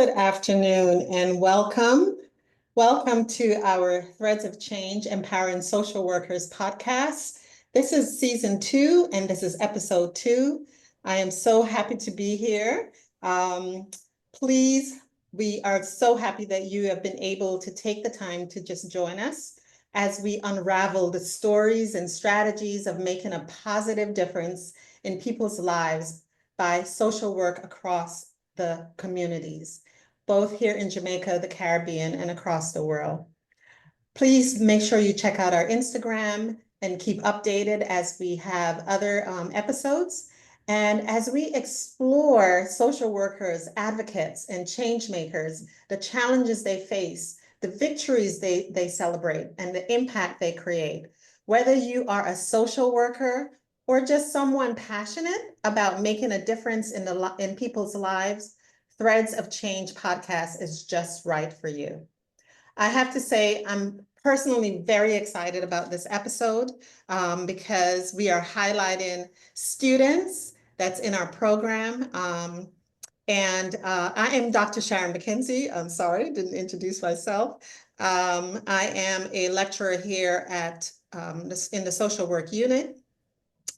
Good afternoon and welcome. Welcome to our Threads of Change Empowering Social Workers podcast. This is season 2 and this is episode 2. I am so happy to be here. We are so happy that you have been able to take the time to just join us as we unravel the stories and strategies of making a positive difference in people's lives by social work across the communities, both here in Jamaica, the Caribbean, and across the world. Please make sure you check out our Instagram and keep updated as we have other episodes. And as we explore social workers, advocates, and change makers, the challenges they face, the victories they celebrate, and the impact they create. Whether you are a social worker or just someone passionate about making a difference in people's lives, Threads of Change podcast is just right for you. I have to say, I'm personally very excited about this episode because we are highlighting students that's in our program. I am Dr. Sharon McKenzie. I'm sorry, didn't introduce myself. I am a lecturer here at in the social work unit.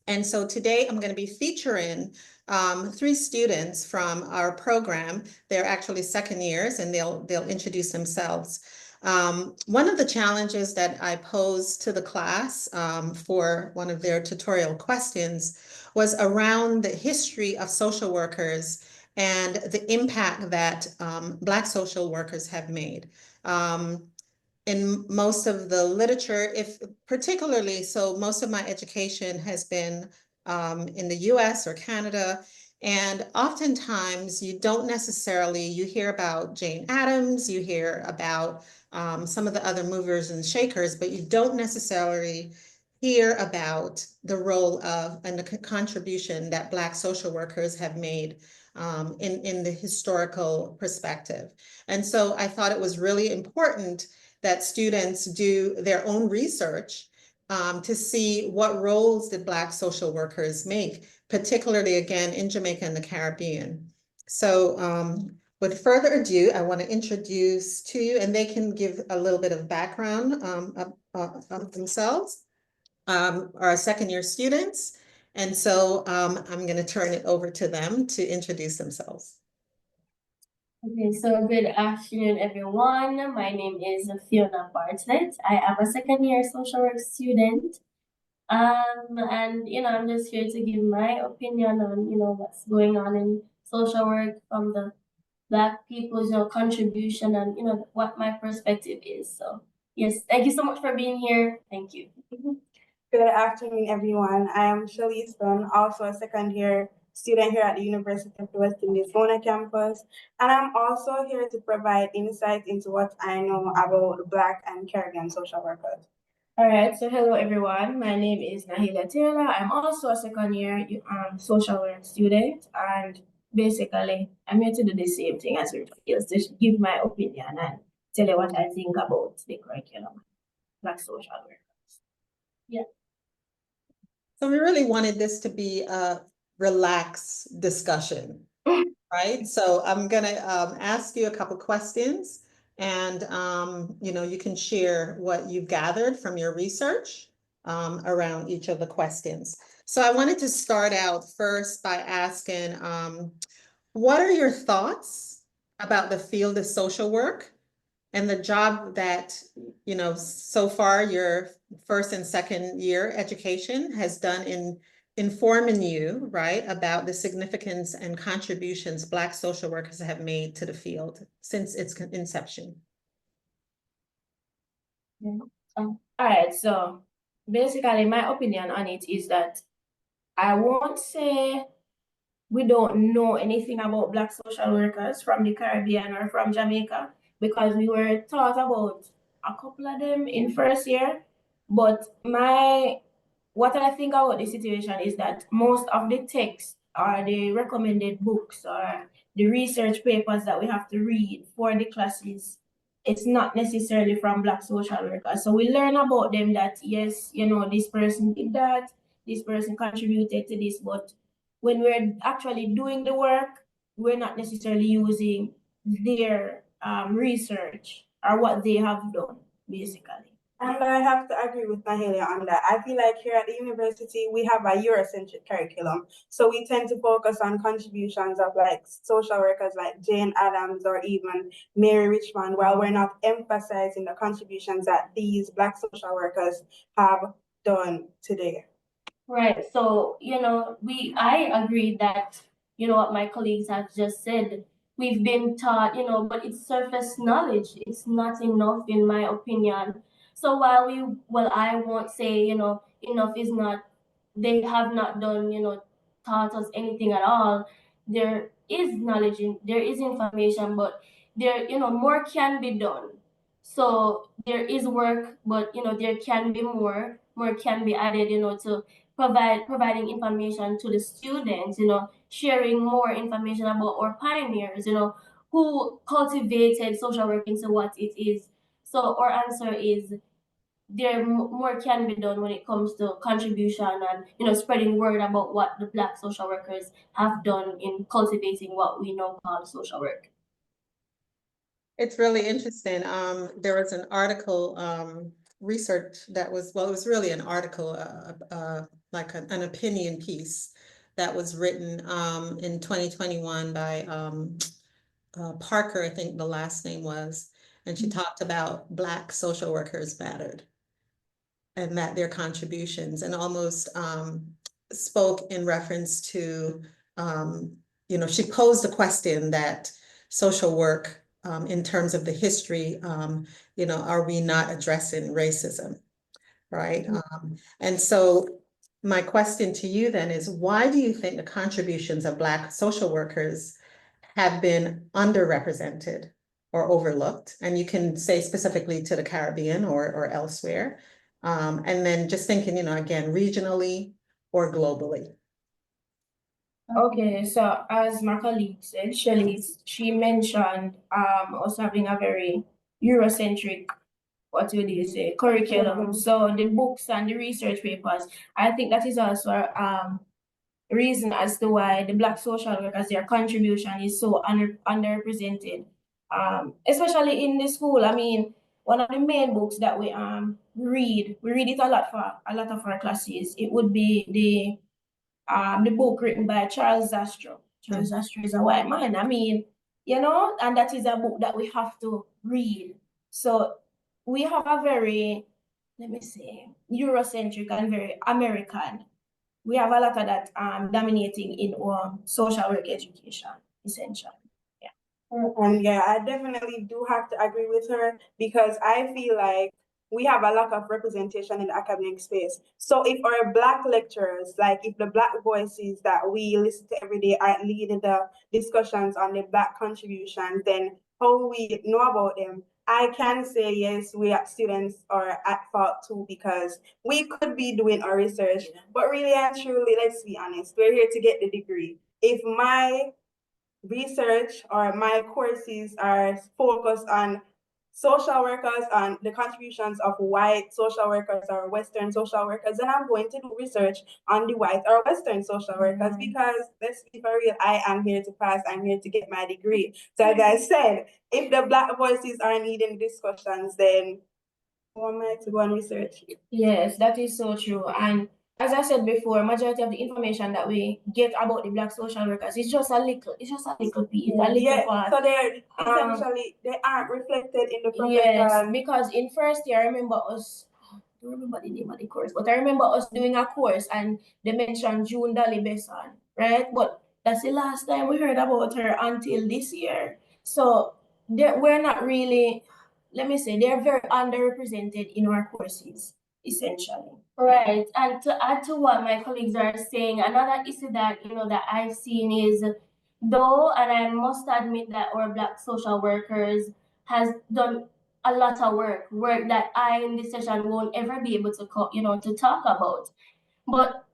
And so today I'm going to be featuring 3 students from our program. They're actually second years and they'll introduce themselves. One of the challenges that I posed to the class for one of their tutorial questions was around the history of social workers and the impact that Black social workers have made. In most of the literature, so most of my education has been in the US or Canada. And oftentimes you hear about Jane Addams, you hear about some of the other movers and shakers, but you don't necessarily hear about the role of and the contribution that Black social workers have made in the historical perspective. And so I thought it was really important that students do their own research to see what roles did Black social workers make, particularly again in Jamaica and the Caribbean. So with further ado, I want to introduce to you, and they can give a little bit of background of themselves, our second year students. And so I'm going to turn it over to them to introduce themselves. Okay, so good afternoon, everyone. My name is Fiona Bartlett. I am a second year social work student. And I'm just here to give my opinion on, what's going on in social work from the Black people's, contribution and, what my perspective is. So yes, thank you so much for being here. Thank you. Good afternoon, everyone. I am Shirley Stone, also a second year student here at the University of the West Indies Mona campus. And I'm also here to provide insight into what I know about Black and Caribbean social workers. All right, so hello everyone. My name is Nahila Taylor. I'm also a second year social work student, and basically I'm here to do the same thing as everybody else, to give my opinion and tell you what I think about the curriculum, Black social workers. Yeah. So we really wanted this to be a relaxed discussion, right? So I'm gonna ask you a couple questions, and you can share what you've gathered from your research around each of the questions. So I wanted to start out first by asking, what are your thoughts about the field of social work and the job that, so far your first and second year education has done in informing you, right, about the significance and contributions Black social workers have made to the field since its inception? All right, so basically my opinion on it is that I won't say we don't know anything about Black social workers from the Caribbean or from Jamaica, because we were taught about a couple of them in first year. But what I think about the situation is that most of the texts or the recommended books or the research papers that we have to read for the classes, it's not necessarily from Black social workers. So we learn about them that, yes, this person did that, this person contributed to this, but when we're actually doing the work, we're not necessarily using their research or what they have done, basically. And I have to agree with Mahalia on that. I feel like here at the university, we have a Eurocentric curriculum. So we tend to focus on contributions of like social workers like Jane Addams or even Mary Richmond, while we're not emphasizing the contributions that these Black social workers have done today. Right. So, I agree that, what my colleagues have just said. We've been taught, but it's surface knowledge. It's not enough, in my opinion. So well, I won't say, enough is not, they have not done, taught us anything at all. There is knowledge, there is information, but there, more can be done. So there is work, but, there can be more can be added, to providing information to the students, sharing more information about our pioneers, who cultivated social work into what it is. So our answer is there more can be done when it comes to contribution and spreading word about what the Black social workers have done in cultivating what we now call social work. It's really interesting. There was an article, research that was, well, it was really an article, like an opinion piece that was written in 2021 by Parker, I think the last name was, and she talked about Black social workers mattered and that their contributions, and almost spoke in reference to, she posed a question that social work, in terms of the history, are we not addressing racism, right? And so my question to you then is, why do you think the contributions of Black social workers have been underrepresented or overlooked? And you can say specifically to the Caribbean or elsewhere. And then just thinking, again, regionally or globally. Okay, so as my colleague said, she mentioned us having a very Eurocentric, what would you say, curriculum. So the books and the research papers, I think that is also reason as to why the Black social workers, their contribution is so underrepresented. Especially in the school. I mean, one of the main books that we read it a lot for a lot of our classes. It would be the book written by Charles Zastrow. Charles Zastrow is a white man. I mean, and that is a book that we have to read. So we have a very, let me say, Eurocentric and very American. We have a lot of that dominating in our social work education, essentially. And yeah, I definitely do have to agree with her because I feel like we have a lack of representation in the academic space. So if our Black lecturers, like if the Black voices that we listen to every day are leading the discussions on the Black contributions, then how will we know about them? I can say yes, we as students are at fault too because we could be doing our research, but really and truly, let's be honest, we're here to get the degree. If my research or my courses are focused on social workers and the contributions of white social workers or Western social workers, then I'm going to do research on the white or Western social workers because let's be for real, I am here to pass, I'm here to get my degree. So as I said, if the Black voices are needing discussions, then who am I to go and research? Yes, that is so true. And as I said before, majority of the information that we get about the Black social workers is just a little piece, a little part. So they're essentially they aren't reflected in the profession. Yes, because in first year, I remember us, I don't remember the name of the course, but I remember us doing a course and they mentioned June Dolly Besson, right? But that's the last time we heard about her until this year. So we're not really, let me say, they're very underrepresented in our courses, essentially. Right. And to add to what my colleagues are saying, another issue that that I've seen is, though, and I must admit that our Black social workers has done a lot of work that I in this session won't ever be able to to talk about. But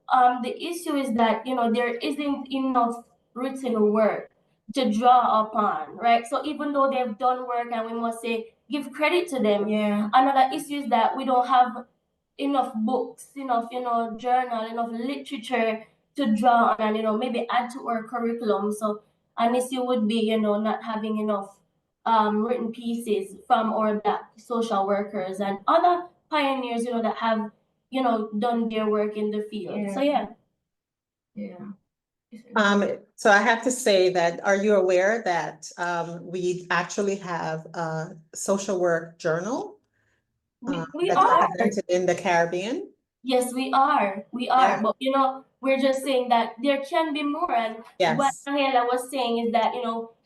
the issue is that there isn't enough written work to draw upon, right? So even though they've done work, and we must say give credit to them, another issue is that we don't have enough books, enough journal, enough literature to draw on and maybe add to our curriculum. So an issue would be not having enough written pieces from our Black social workers and other pioneers, that have, done their work in the field. So yeah. Yeah. So I have to say that, are you aware that we actually have a social work journal We that's are. represented in the Caribbean? Yes, we are. We are. Yeah. But we're just saying that there can be more. And what Yes. Angela was saying is that,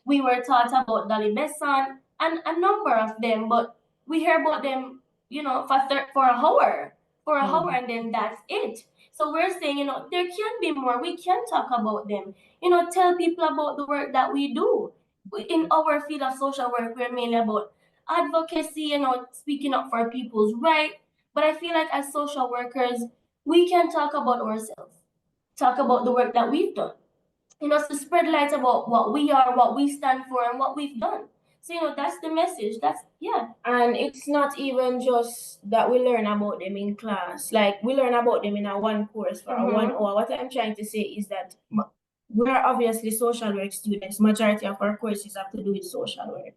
we were taught about Dolly Besson and a number of them, but we hear about them, for a hour. For a hour, and then that's it. So we're saying, there can be more. We can talk about them. Tell people about the work that we do. In our field of social work, we're mainly about advocacy, speaking up for people's rights. But I feel like as social workers, we can talk about ourselves, talk about the work that we've done, to spread light about what we are, what we stand for, and what we've done. So, that's the message. Yeah. And it's not even just that we learn about them in class. Like, we learn about them in a one course for a 1 hour. What I'm trying to say is that we're obviously social work students. Majority of our courses have to do with social work.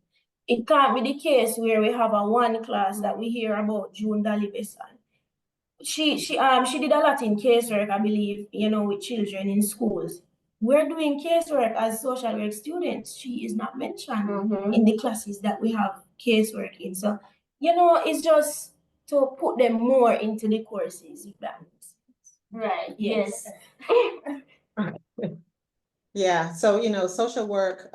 It can't be the case where we have a one class that we hear about June Dolly Besson. She did a lot in casework, I believe, with children in schools. We're doing casework as social work students. She is not mentioned in the classes that we have casework in. So, it's just to put them more into the courses, if that makes sense. Right. Yes. Yeah, so social work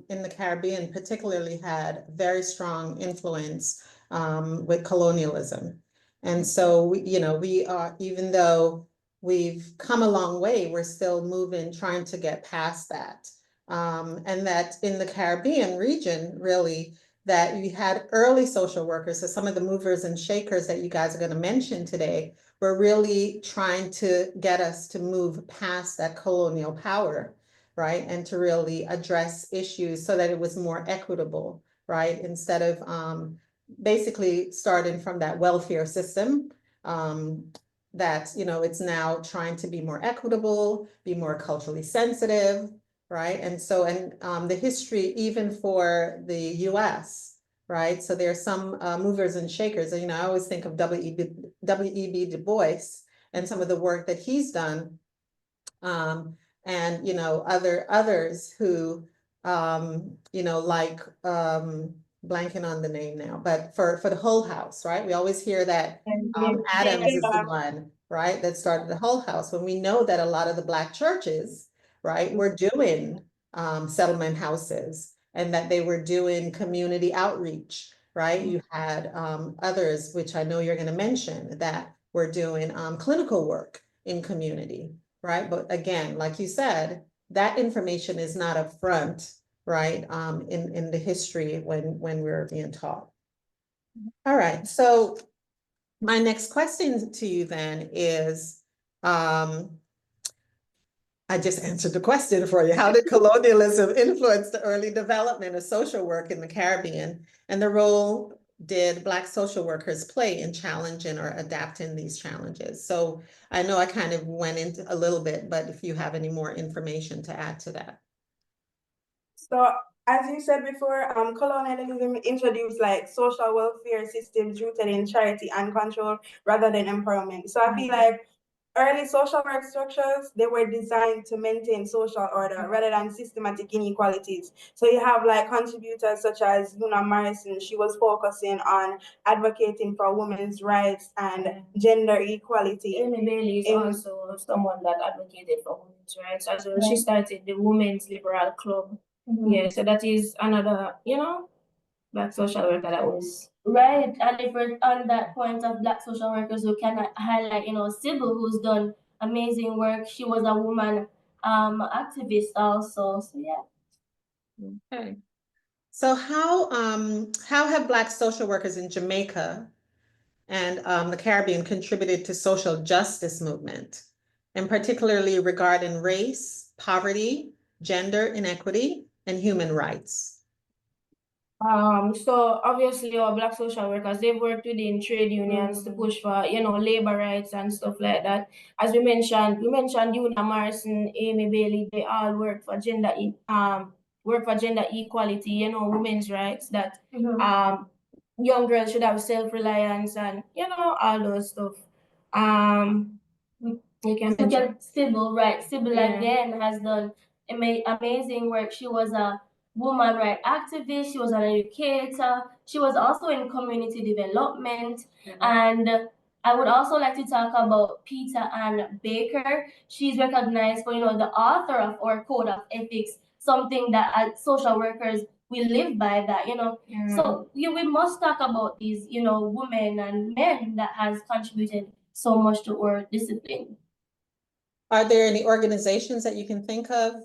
in the Caribbean particularly had very strong influence with colonialism. And so we are, even though we've come a long way, we're still moving, trying to get past that. And that in the Caribbean region, really, that you had early social workers, so some of the movers and shakers that you guys are going to mention today, were really trying to get us to move past that colonial power, right? And to really address issues so that it was more equitable, right? Instead of basically starting from that welfare system, that, it's now trying to be more equitable, be more culturally sensitive, right? And so, the history even for the US, right? So there are some movers and shakers, I always think of W.E.B. Du Bois and some of the work that he's done. And others who like blanking on the name now, but for the Hull House, right? We always hear that Adams is the one, right, that started the Hull House, when we know that a lot of the Black churches, right, were doing settlement houses, and that they were doing community outreach, right? You had others, which I know you're going to mention, that were doing clinical work in community, right? But again, like you said, that information is not upfront, right? In the history when we're being taught. All right, so my next question to you then is, I just answered the question for you. How did colonialism influence the early development of social work in the Caribbean, and the role did Black social workers play in challenging or adapting these challenges? So I know I kind of went into a little bit, but if you have any more information to add to that. So as you said before, colonialism introduced like social welfare systems rooted in charity and control rather than empowerment. So I feel like early social work structures, they were designed to maintain social order rather than systematic inequalities. So you have like contributors such as Una Morrison. She was focusing on advocating for women's rights and gender equality. Amy Bailey is also someone that advocated for women's rights as well. She started the Women's Liberal Club. Yeah, so that is another, Black social worker that was. Right. And if we're on that point of Black social workers, we can highlight, Sybil, who's done amazing work. She was a woman activist also. So yeah. Okay. So how have Black social workers in Jamaica and the Caribbean contributed to social justice movement, and particularly regarding race, poverty, gender inequity, and human rights? So obviously our Black social workers, they've worked within trade unions to push for, labor rights and stuff like that. As we mentioned Una Morrison, Amy Bailey, they all work for gender work for gender equality, you know, women's rights, that young girls should have self-reliance and, you know, all those stuff. You can Look mention. at Sybil, right? Sybil Yeah. again has done amazing work. She was a woman right activist. She was an educator. She was also in community development. And I would also like to talk about Peter Ann Baker. She's recognized for, you know, the author of our code of ethics, something that as social workers we live by that, you know. So we must talk about these, you know, women and men that has contributed so much to our discipline. Are there any organizations that you can think of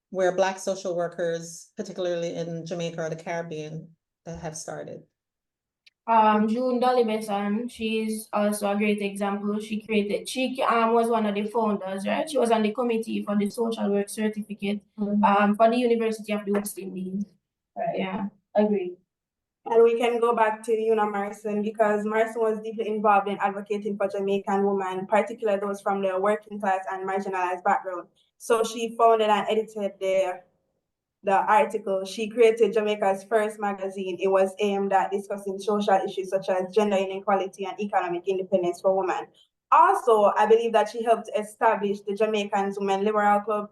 where Black social workers, particularly in Jamaica or the Caribbean, that have started? June Dolly Besson, she's also a great example. She was one of the founders, right? She was on the committee for the social work certificate for the University of the West Indies. Right. Yeah. Agreed. And we can go back to Una Morrison, because Morrison was deeply involved in advocating for Jamaican women, particularly those from the working class and marginalized background. So she founded and edited the article. She created Jamaica's first magazine. It was aimed at discussing social issues such as gender inequality and economic independence for women. Also, I believe that she helped establish the Jamaican Women Liberal Club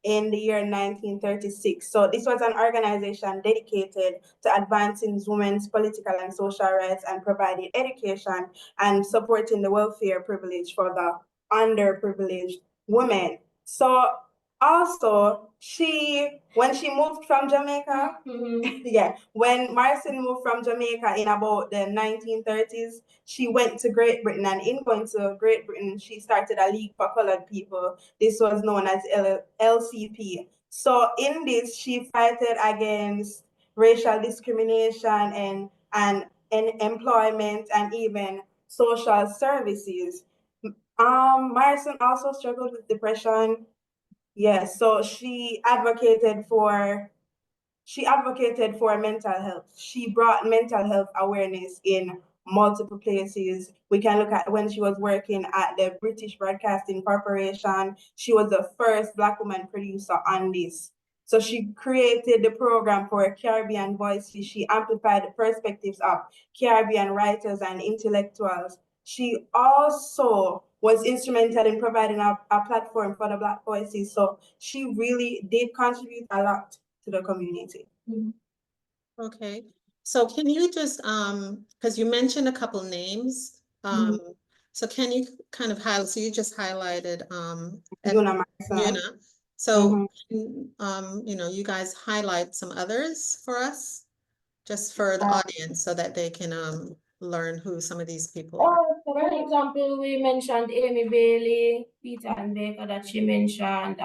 in the year 1936. So this was an organization dedicated to advancing women's political and social rights and providing education and supporting the welfare privilege for the underprivileged women. So also, when she moved from Jamaica, when Morrison moved from Jamaica in about the 1930s, she went to Great Britain, and in going to Great Britain, she started a League for Colored People. This was known as LCP. So in this, she fighted against racial discrimination and employment and even social services. Morrison also struggled with depression. Yes, so she advocated for mental health. She brought mental health awareness in multiple places. We can look at when she was working at the British Broadcasting Corporation. She was the first Black woman producer on this. So she created the program for Caribbean voices. She amplified the perspectives of Caribbean writers and intellectuals. She also was instrumental in providing a platform for the Black voices. So she really did contribute a lot to the community. Okay, so can you just, because you mentioned a couple names, so can you kind of highlight, so you just highlighted Una Morrison. Una. So, you know, you guys highlight some others for us, just for the audience, so that they can learn who some of these people are. For example, we mentioned Amy Bailey, Peter Ann Baker that she mentioned,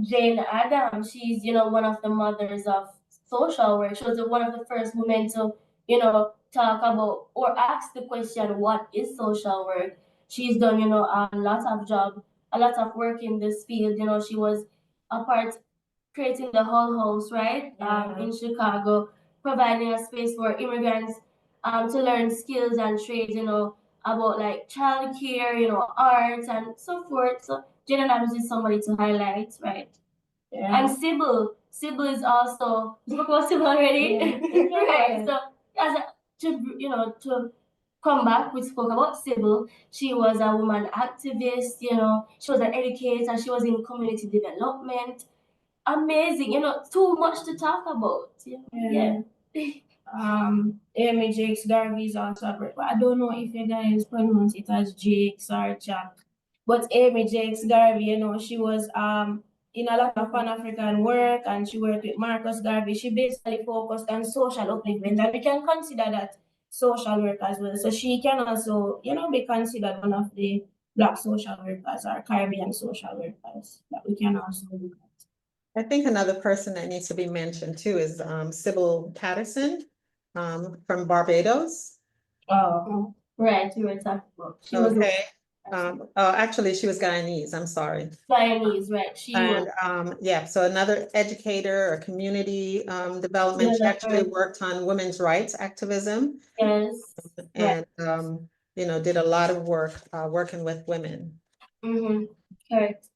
Jane Addams, she's, you know, one of the mothers of social work. She was one of the first women to, you know, talk about or ask the question, what is social work? She's done, you know, a lot of work in this field. You know, she was a part creating the Hull House, right? In Chicago, providing a space for immigrants to learn skills and trades, you know, about like childcare, you know, arts and so forth. So Jane Addams is somebody to highlight, right? Yeah. And Sybil is also, you spoke about Sybil already? Right. So as a, to come back, we spoke about Sybil. She was a woman activist, you know, she was an educator, she was in community development. Amazing, you know, too much to talk about. Yeah. Amy Jakes Garvey is also a great, but I don't know if you guys pronounce it as Jakes or Jack. But Amy Jakes Garvey, you know, she was in a lot of Pan-African work, and she worked with Marcus Garvey. She basically focused on social upliftment, and we can consider that social work as well. So she can also, you know, be considered one of the Black social workers or Caribbean social workers that we can also look at. I think another person that needs to be mentioned too is Sybil Patterson from Barbados. Oh, right, we were talking about. She was Okay. Oh, actually, she was Guyanese. I'm sorry. Guyanese, right? She was. And yeah, so another educator or community development. She actually worked on women's rights activism. Yes. And you know, did a lot of work working with women. Correct.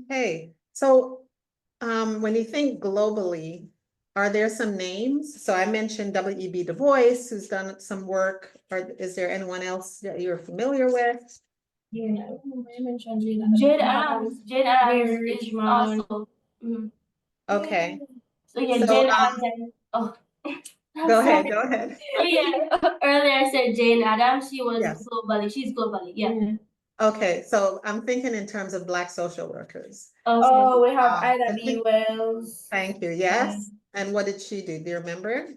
Okay, so When you think globally, are there some names? So I mentioned W.E.B. Du Bois, who's done some work, or is there anyone else that you're familiar with? Yeah, I mentioned Jane Jane Addams. Addams. Jane Addams is Richmond. also. Mhm. Okay, So yeah, So, Jane Addams and I'm go ahead, sorry. go ahead. So yeah, earlier I said Jane Addams. She was Yes. globally. She's globally. Yeah. Okay, so I'm thinking in terms of Black social workers. Okay. Oh, we have I Ida B. think- Wells. Thank you, yes. And what did she do? Do you remember?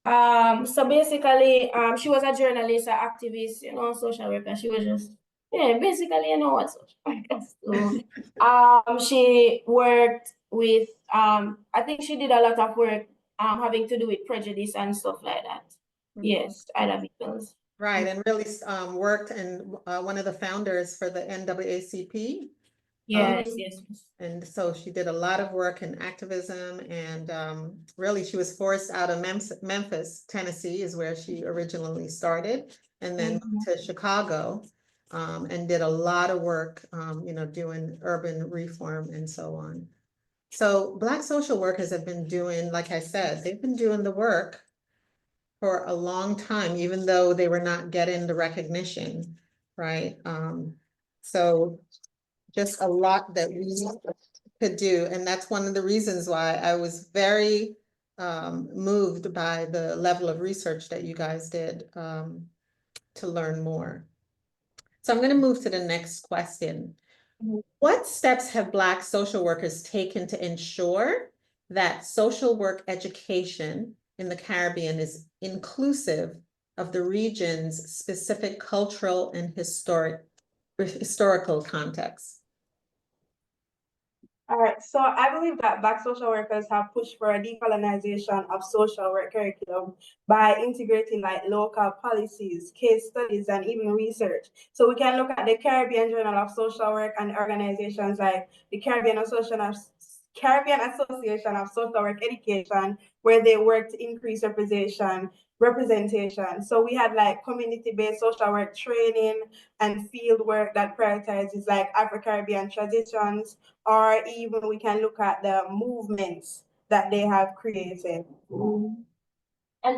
So basically, she was a journalist, an activist, social worker. She was just, yeah, basically, what social workers do. She worked with, I think she did a lot of work, having to do with prejudice and stuff like that. Yes, Ida B. Wells. Right, and really worked and one of the founders for the NAACP. Yes, yes, yes. And so she did a lot of work in activism and really she was forced out of Memphis, Tennessee is where she originally started, and then to Chicago and did a lot of work, doing urban reform and so on. So Black social workers have been doing, like I said, they've been doing the work for a long time, even though they were not getting the recognition, right? So just a lot that we could do. And that's one of the reasons why I was very moved by the level of research that you guys did to learn more. So I'm going to move to the next question. What steps have Black social workers taken to ensure that social work education in the Caribbean is inclusive of the region's specific cultural and historical context? All right, so I believe that Black social workers have pushed for a decolonization of social work curriculum by integrating like local policies, case studies, and even research. So we can look at the Caribbean Journal of Social Work and organizations like the Caribbean Association of Social Work Education, where they work to increase representation. So we had like community-based social work training and field work that prioritizes like Afro-Caribbean traditions, or even we can look at the movements that they have created. And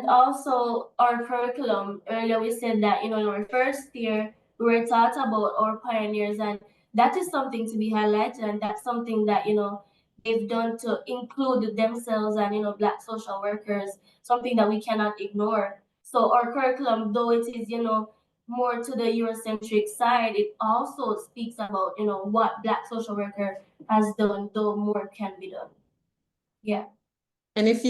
also our curriculum, earlier we said that, in our first year, we were taught about our pioneers, and that is something to be highlighted, and that's something that, they've done to include themselves and, Black social workers, something that we cannot ignore. So our curriculum, though it is, more to the Eurocentric side, it also speaks about, what Black social worker has done, though more can be done. Yeah. And if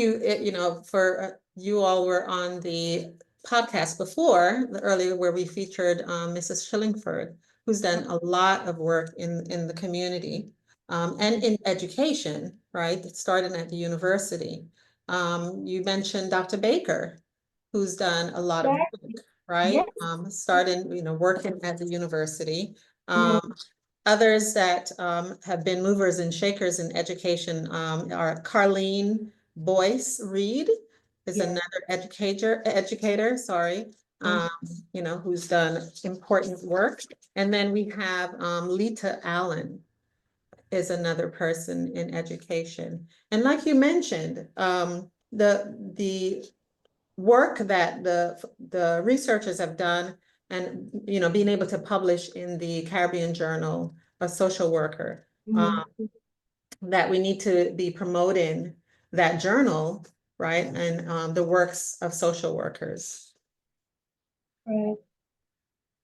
for you all were on the podcast before, earlier where we featured Mrs. Shillingford, who's done a lot of work in the community and in education, right? Starting at the university. You mentioned Dr. Baker, who's done a lot of work, right? Starting, working at the university. Others that have been movers and shakers in education are Carlene Boyce Reed is another educator, sorry, who's done important work. And then we have Lita Allen is another person in education. And like you mentioned, the work that the researchers have done and, being able to publish in the Caribbean Journal, a social worker, that we need to be promoting that journal, right? And the works of social workers. Right.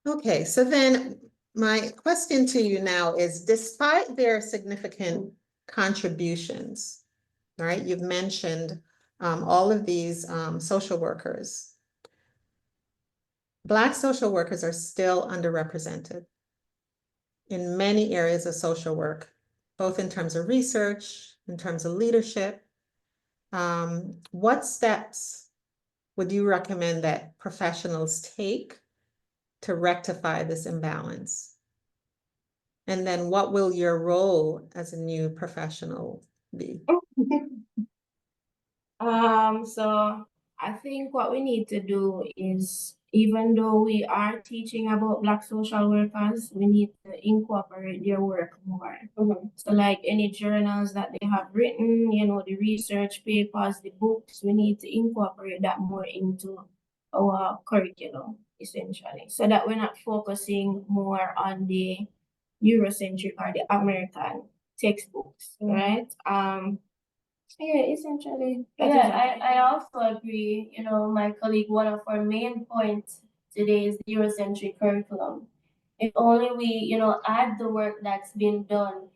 Okay, so then my question to you now is, despite their significant contributions, right? You've mentioned all of these social workers. Black social workers are still underrepresented in many areas of social work, both in terms of research, in terms of leadership. What steps would you recommend that professionals take to rectify this imbalance? And then what will your role as a new professional be? So I think what we need to do is, even though we are teaching about Black social workers, we need to incorporate their work more. So like any journals that they have written, you know, the research papers, the books, we need to incorporate that more into our curriculum, essentially, so that we're not focusing more on the Eurocentric or the American textbooks, right? Yeah, essentially. Yeah, I also agree. You know, my colleague, one of our main points today is the Eurocentric curriculum. If only we, you know, add the work that's been done,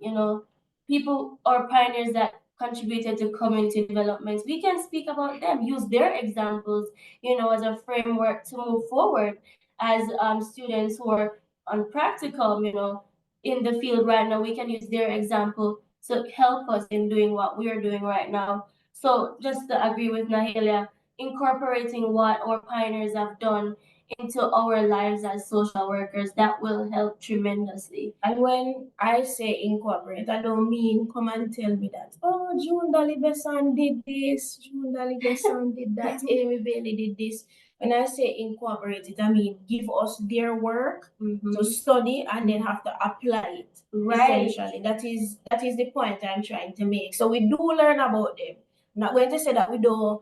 you know, people or pioneers that contributed to community development, we can speak about them, use their examples, you know, as a framework to move forward as students who are on practicum, you know, in the field right now. We can use their example to help us in doing what we are doing right now. So just to agree with Nahelia, incorporating what our pioneers have done into our lives as social workers, that will help tremendously. And when I say incorporate, I don't mean come and tell me that, oh, June Dolly Besson did this, June Dolly Besson did that, Amy Bailey did this. When I say incorporate it, I mean give us their work to study and then have to apply it. Right. Essentially, that is the point I'm trying to make. So we do learn about them. I'm not going to say that we don't.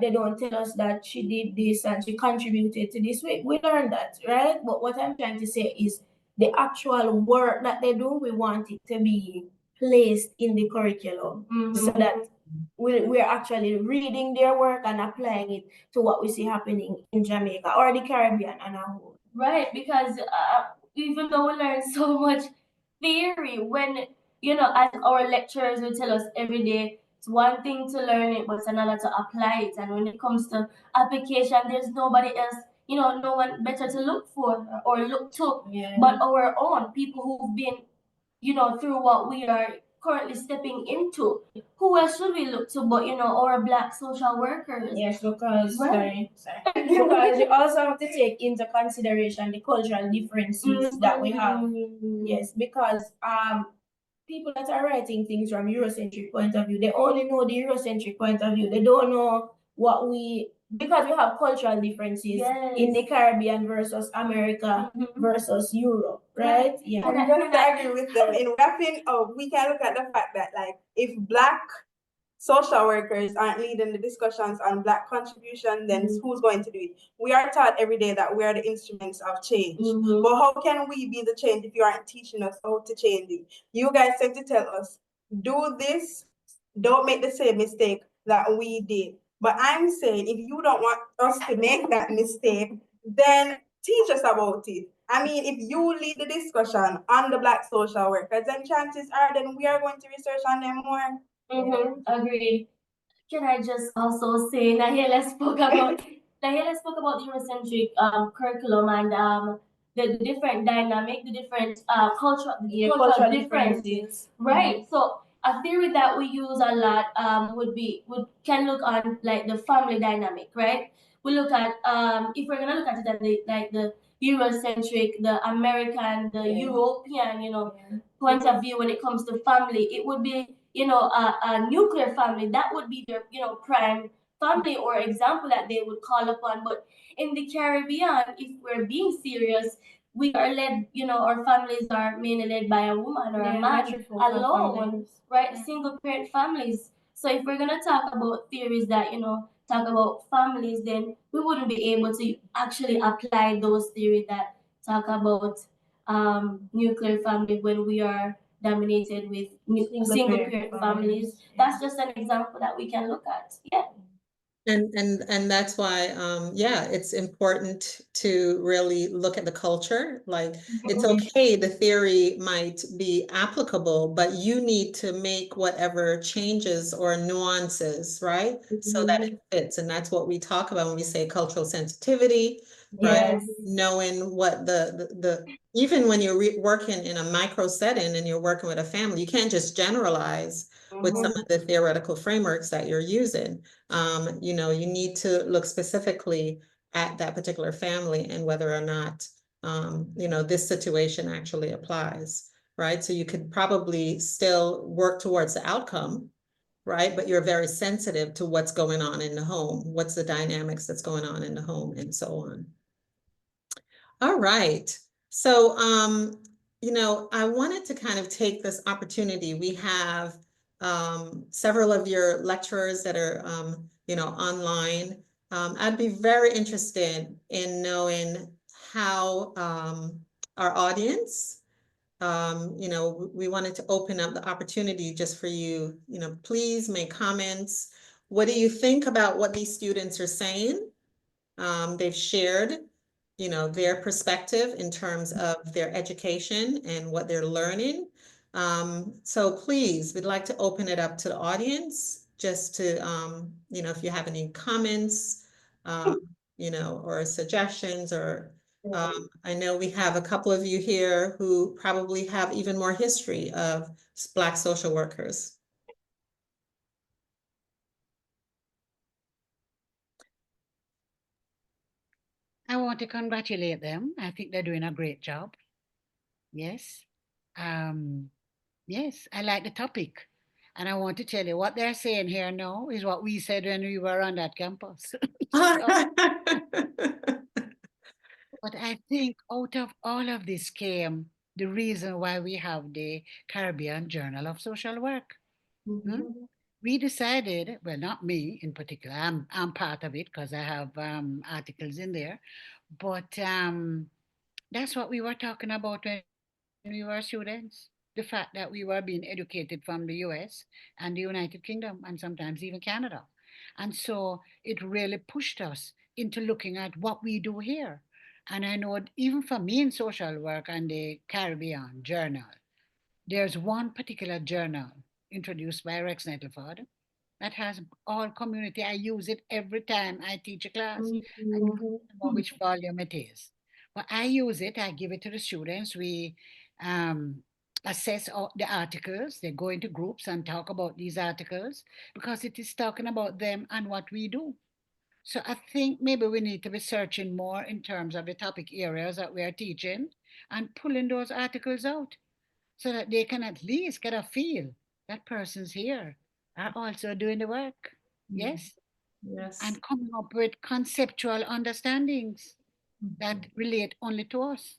They don't tell us that she did this and she contributed to this. We learn that, right? But what I'm trying to say is the actual work that they do, we want it to be placed in the curriculum so that we're actually reading their work and applying it to what we see happening in Jamaica or the Caribbean and a whole. Right, because even though we learn so much theory, when, you know, as our lecturers will tell us every day, it's one thing to learn it, but it's another to apply it. And when it comes to application, there's nobody else, you know, no one better to look for or look to but our own people who've been, you know, through what we are currently stepping into. Who else should we look to but, you know, our Black social workers? Yes, because Right. because you also have to take into consideration the cultural differences that we have. Yes, because people that are writing things from Eurocentric point of view, they only know the Eurocentric point of view. They don't know what because we have cultural differences in the Caribbean versus America versus Europe, right? Yeah. I'm going to agree with them. In wrapping up, we can look at the fact that, like, if Black social workers aren't leading the discussions on Black contribution, then who's going to do it? We are taught every day that we are the instruments of change. But how can we be the change if you aren't teaching us how to change it? You guys tend to tell us, do this, don't make the same mistake that we did. But I'm saying, if you don't want us to make that mistake, then teach us about it. I mean, if you lead the discussion on the Black social workers, then chances are then we are going to research on them more. Agreed. Can I just also say Nahelia spoke about the Eurocentric curriculum and the different dynamic, the different cultural differences. Right. So a theory that we use a lot can look on like the family dynamic, right? We look at if we're gonna look at it at the Eurocentric, the American, the European, you know, point of view when it comes to family, it would be, you know, a nuclear family. That would be their, you know, prime family or example that they would call upon. But in the Caribbean, if we're being serious, we are led, you know, our families are mainly led by a woman or a man alone, right? Single parent families. So if we're gonna talk about theories that, you know, talk about families, then we wouldn't be able to actually apply those theories that talk about nuclear family when we are dominated with single parent families. That's just an example that we can look at. Yeah. And that's why, yeah, it's important to really look at the culture. Like, it's okay, the theory might be applicable, but you need to make whatever changes or nuances, right? So that it fits. And that's what we talk about when we say cultural sensitivity, right? Knowing what even when you're working in a micro setting and you're working with a family, you can't just generalize with some of the theoretical frameworks that you're using. You know, you need to look specifically at that particular family and whether or not, you know, this situation actually applies, right? So you could probably still work towards the outcome, right? But you're very sensitive to what's going on in the home, what's the dynamics that's going on in the home, and so on. All right. So, I wanted to kind of take this opportunity. We have several of your lecturers that are, online. I'd be very interested in knowing how our audience, we wanted to open up the opportunity just for you, please make comments. What do you think about what these students are saying? They've shared, their perspective in terms of their education and what they're learning. So please, we'd like to open it up to the audience just to, if you have any comments, or suggestions or I know we have a couple of you here who probably have even more history of Black social workers. I want to congratulate them. I think they're doing a great job. Yes. Yes, I like the topic. And I want to tell you what they're saying here now is what we said when we were on that campus. But I think out of all of this came the reason why we have the Caribbean Journal of Social Work. We decided, well, not me in particular, I'm part of it because I have articles in there, but that's what we were talking about when we were students. The fact that we were being educated from the US and the United Kingdom and sometimes even Canada. And so it really pushed us into looking at what we do here. And I know even for me in social work and the Caribbean Journal, there's one particular journal introduced by Rex Nettleford that has all community. I use it every time I teach a class. I don't know which volume it is, but I use it. I give it to the students. We assess all the articles. They go into groups and talk about these articles because it is talking about them and what we do. So I think maybe we need to be searching more in terms of the topic areas that we are teaching and pulling those articles out so that they can at least get a feel that persons here are also doing the work. Yes. Yes. And coming up with conceptual understandings that relate only to us.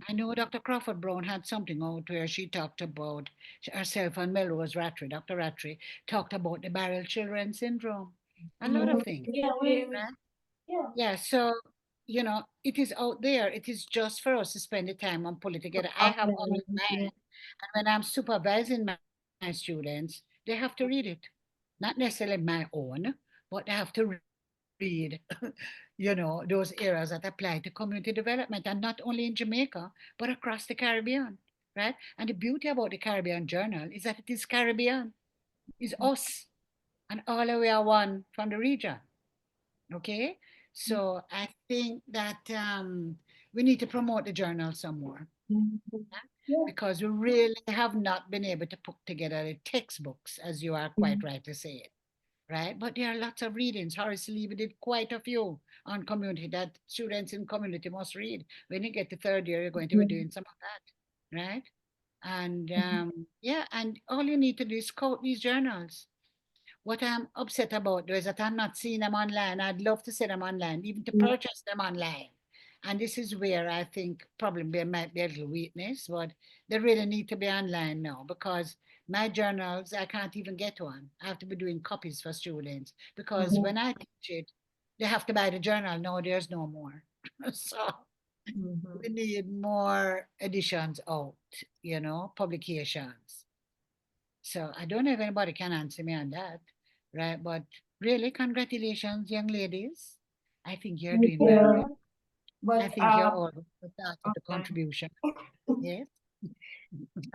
I know Dr. Crawford Brown had something out where she talked about herself and Melrose Rattray. Dr. Rattray talked about the barrel children syndrome, a lot of things. Yeah, Right? Yeah, so it is out there. It is just for us to spend the time and pull it together. I have all of mine, and when I'm supervising my students, they have to read it. Not necessarily my own, but they have to read, those areas that apply to community development, and not only in Jamaica, but across the Caribbean, right? And the beauty about the Caribbean Journal is that it is Caribbean, it's us, and all of we are one from the region. Okay, so I think that we need to promote the journal some more because we really have not been able to put together the textbooks, as you are quite right to say it, right? But there are lots of readings. Horace Levy did quite a few on community that students in community must read. When you get to third year, you're going to be doing some of that, right? And yeah, and all you need to do is quote these journals. What I'm upset about though is that I'm not seeing them online. I'd love to see them online, even to purchase them online. And this is where I think probably there might be a little weakness, but they really need to be online now because my journals, I can't even get one. I have to be doing copies for students because when I teach it, they have to buy the journal. No, there's no more. So we need more editions out, publications. So I don't know if anybody can answer me on that, right? But really, congratulations, young ladies. I think you're doing very well. I But think you're all started the contribution. Yes.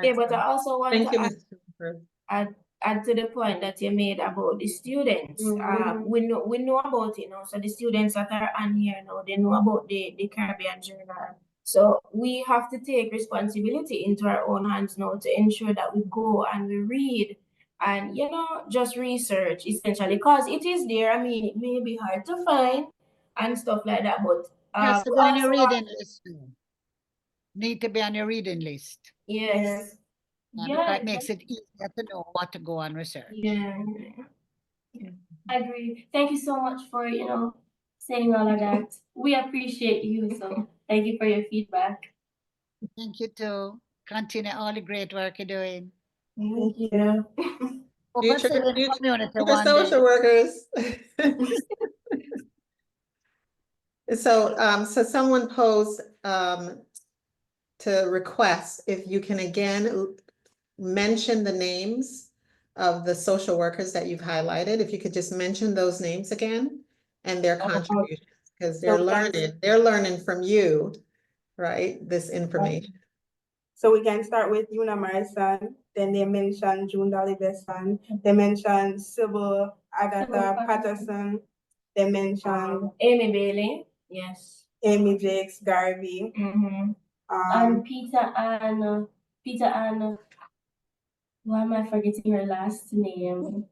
yeah, but I also want Thank to you, add, Mr. Crawford. add to the point that you made about the students. We know about it now. So the students that are on here now, they know about the Caribbean Journal. So we have to take responsibility into our own hands now to ensure that we go and we read and just research essentially because it is there. I mean, it may be hard to find and stuff like that, but Has to we be on your also reading list. Need to be on your reading list. yes. because it makes it easier to know what to go and research. Yeah. I agree. Thank you so much for, saying all of that. We appreciate you, so thank you for your feedback. Thank you too. Continue all the great work you're doing. Thank you. Hope I see you in the community future one day. social workers. So someone posed to request if you can again mention the names of the social workers that you've highlighted, if you could just mention those names again and their contributions, because they're learning from you, right? This information. So we can start with Una Marison, then they mentioned June Dolly Besson, they mentioned Sybil Agatha Patterson, they mentioned Amy Bailey, yes. Amy Jakes Garvey. And Peter and why am I forgetting her last name?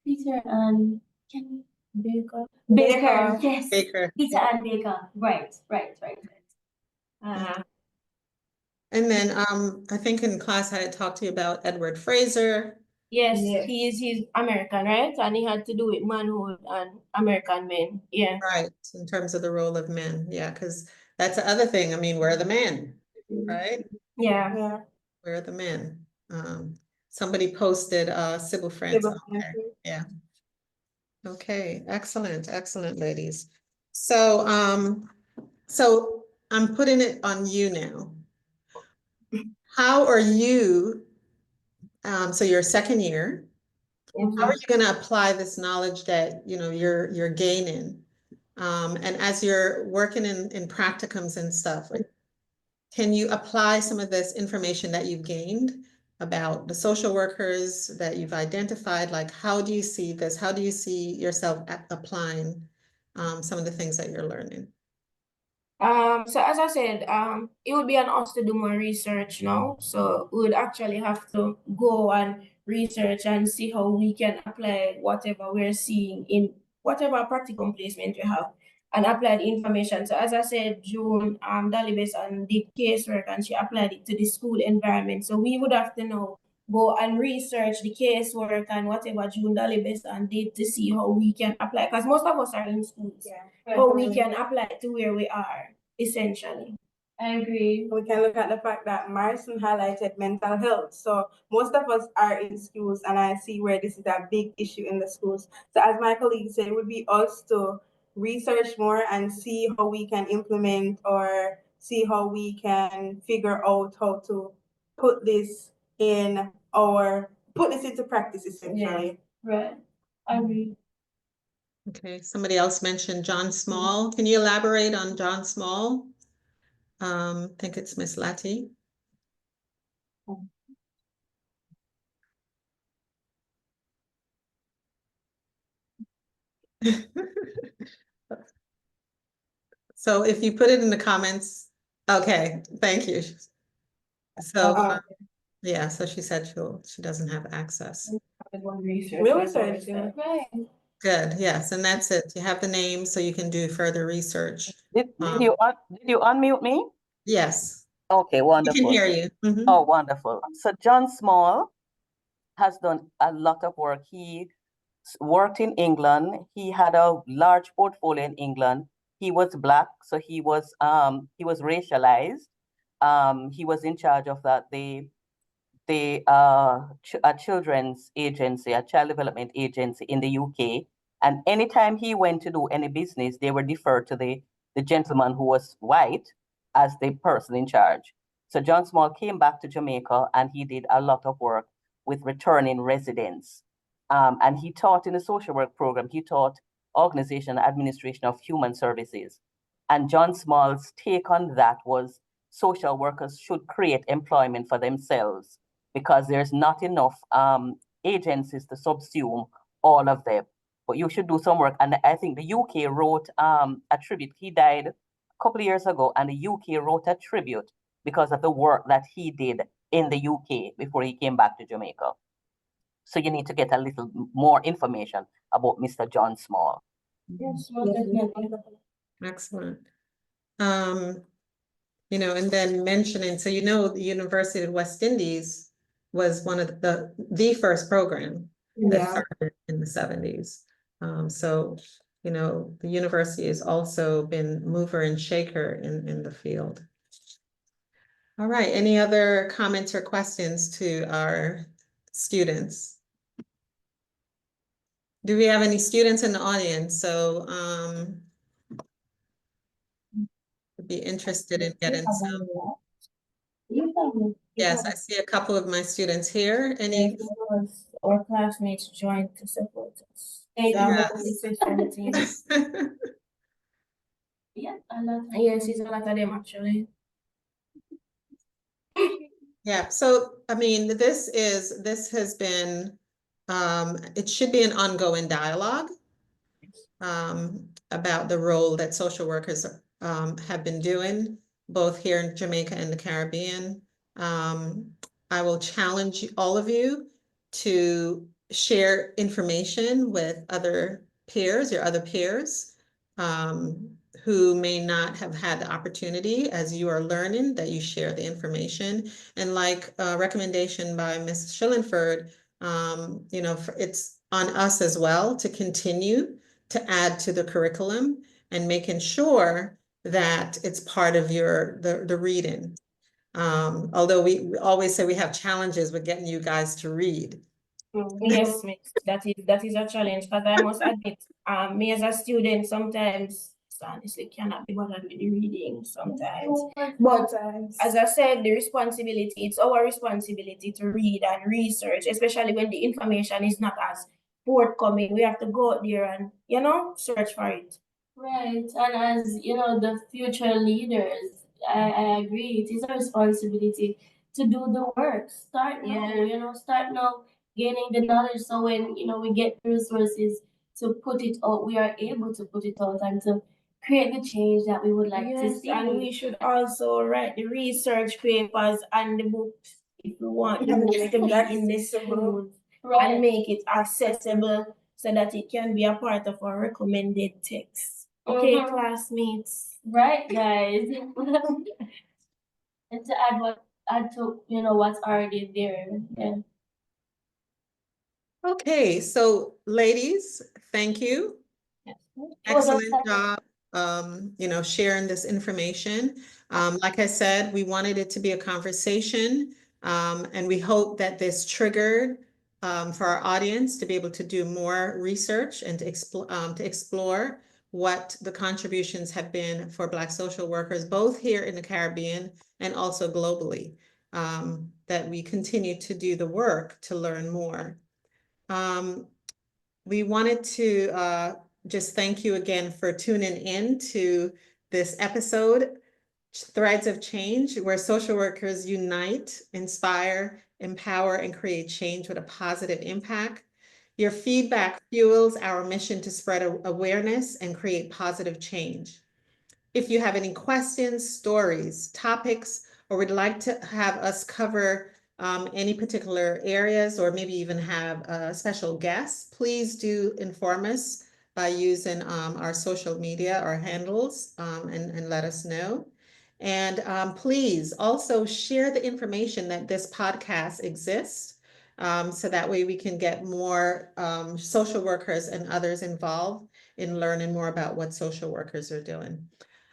Peter and Baker. Baker, yes. Baker. Peter and Baker. Right. And then I think in class I had talked to you about Edward Fraser. Yes, he's American, right? And he had to do with manhood and American men. Yeah. Right, in terms of the role of men, yeah, because that's the other thing. I mean, where are the men, right? Yeah. Where are the men? Somebody posted Sybil Francis. Okay, yeah. Okay, excellent, ladies. So so I'm putting it on you now. How are you, so you're a second year, how are you going to apply this knowledge that you're gaining? And as you're working in practicums and stuff, can you apply some of this information that you've gained about the social workers that you've identified? Like, how do you see this? How do you see yourself applying some of the things that you're learning? So as I said, it would be on us to do more research now. So we would actually have to go and research and see how we can apply whatever we're seeing in whatever practicum placement we have and apply the information. So as I said, June Dalibes and did casework and she applied it to the school environment. So we would have to now go and research the casework and whatever June Dalibes and did to see how we can apply, because most of us are in schools. How we can apply it to where we are, essentially. I agree. We can look at the fact that Marison highlighted mental health. So most of us are in schools, and I see where this is a big issue in the schools. So as my colleague said, it would be us to research more and see how we can implement or see how we can figure out how to put this into practice, essentially. Right. I agree. Okay, somebody else mentioned John Small. Can you elaborate on John Small? I think it's Miss Lati. So if you put it in the comments, okay, thank you. So yeah, so she said she doesn't have access. We'll research it. Right. Good, yes, and that's it. You have the name so you can do further research. Did you unmute me? Yes. Okay, We wonderful. can hear you. Mhm. Oh, wonderful. So John Small has done a lot of work. He worked in England. He had a large portfolio in England. He was Black, so he was racialized. He was in charge of that. A children's agency, a child development agency in the UK. And anytime he went to do any business, they were deferred to the gentleman who was white as the person in charge. So John Small came back to Jamaica and he did a lot of work with returning residents. And he taught in the social work program, he taught organization and administration of human services. And John Small's take on that was social workers should create employment for themselves because there's not enough agencies to subsume all of them. But you should do some work. And I think the UK wrote a tribute. He died a couple of years ago, and the UK wrote a tribute because of the work that he did in the UK before he came back to Jamaica. So you need to get a little more information about Mr. John Small. Yes, well, definitely. Excellent. you know, and then mentioning, so you know, the University of West Indies was one of the first program that Yeah. started in the 70s. So, you know, the university has also been mover and shaker in the field. All right, any other comments or questions to our students? Do we have any students in the audience? So, would be interested in getting some. Yes, I see a couple of my students here. Any? Our classmates joined to support us. Yes. Yeah, a lot. Yes, it's a lot of them actually. Yeah, so I mean, this has been, it should be an ongoing dialogue about the role that social workers have been doing, both here in Jamaica and the Caribbean. I will challenge all of you to share information with other peers, your other peers, who may not have had the opportunity as you are learning, that you share the information. And like a recommendation by Ms. Schillenford, you know, it's on us as well to continue to add to the curriculum and making sure that it's part of the reading. Although we always say we have challenges with getting you guys to read. Yes, miss, that is a challenge, because I must admit, me as a student sometimes honestly cannot be bothered with the reading sometimes. But as I said, it's our responsibility to read and research, especially when the information is not as forthcoming. We have to go out there and, you know, search for it. Right, and as you know, the future leaders, I agree, it is a responsibility to do the work. Start now, you know, start now gaining the knowledge, so when, you know, we get the resources to put it out, we are able to put it out and to create the change that we would like to Yes, see. and we should also write the research papers and the books if we want the books to be in the schools Right. and make it accessible so that it can be a part of our recommended text. Okay, Mhm. classmates. Right, guys. And to add to, you know, what's already there. Yeah. Okay, so ladies, thank you. Yes. Excellent job, you know, sharing this information. Like I said, we wanted it to be a conversation, and we hope that this triggered for our audience to be able to do more research and to explore what the contributions have been for Black social workers, both here in the Caribbean and also globally, that we continue to do the work to learn more. We wanted to just thank you again for tuning in to this episode, Threads of Change, where social workers unite, inspire, empower, and create change with a positive impact. Your feedback fuels our mission to spread awareness and create positive change. If you have any questions, stories, topics, or would like to have us cover any particular areas, or maybe even have a special guest, please do inform us by using our social media, our handles, and let us know. And please also share the information that this podcast exists, so that way we can get more social workers and others involved in learning more about what social workers are doing.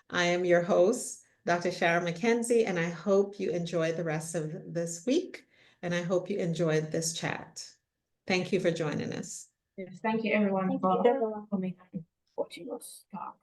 I am your host, Dr. Sharon McKenzie, and I hope you enjoy the rest of this week, and I hope you enjoyed this chat. Thank you for joining us. Yes, thank you everyone Thank for you. coming and watching us talk.